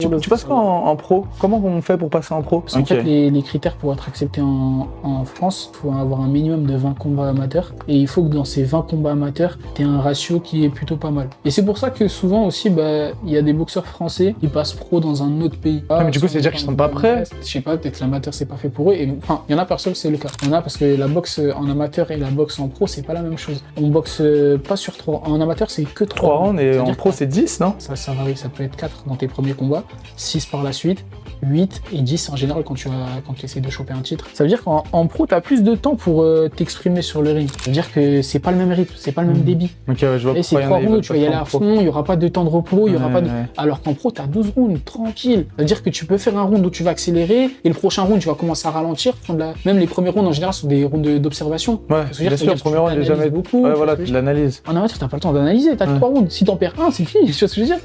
Tu passes quoi en pro? Comment on fait pour passer en pro? En fait, les critères pour être accepté en France, il faut avoir un minimum de 20 combats amateurs. Et il faut que dans ces 20 combats amateurs, tu aies un ratio qui est plutôt pas mal. Et c'est pour ça que souvent aussi, il y a des boxeurs français qui passent pro dans un autre pays. Mais du coup, c'est-à-dire qu'ils sont pas prêts? Je sais pas, peut-être l'amateur, c'est pas fait pour eux. Et, enfin, il y en a personne, c'est le cas. Il y en a parce que la boxe en amateur et la boxe en pro, c'est pas la même chose. On boxe pas sur 3. En amateur, c'est que 3 rounds et en pro, c'est 10, non? Ça varie, ça peut être 4 dans tes premiers combats, 6 par la suite, 8 et 10 en général quand tu essaies de choper un titre. Ça veut dire qu'en pro, tu as plus de temps pour t'exprimer sur le ring. Ça veut dire que c'est pas le même rythme, c'est pas le même débit. Ok, ouais, je vois. Et c'est 3 rounds, tu vas y aller à fond, il n'y aura pas de temps de repos, il y aura pas de... Ouais. Alors qu'en pro, tu as 12 rounds, tranquille. Ça veut dire que tu peux faire un round où tu vas accélérer et le prochain round, tu vas commencer à ralentir. Même les premiers rounds en général sont des rounds d'observation. Ouais, bien sûr, le premier round, j'ai jamais beaucoup. Ouais, voilà, tu l'analyses. En amateur, t'as pas le temps d'analyser, t'as 3 rounds. Si t'en perds un, c'est fini, tu vois ce que je veux dire?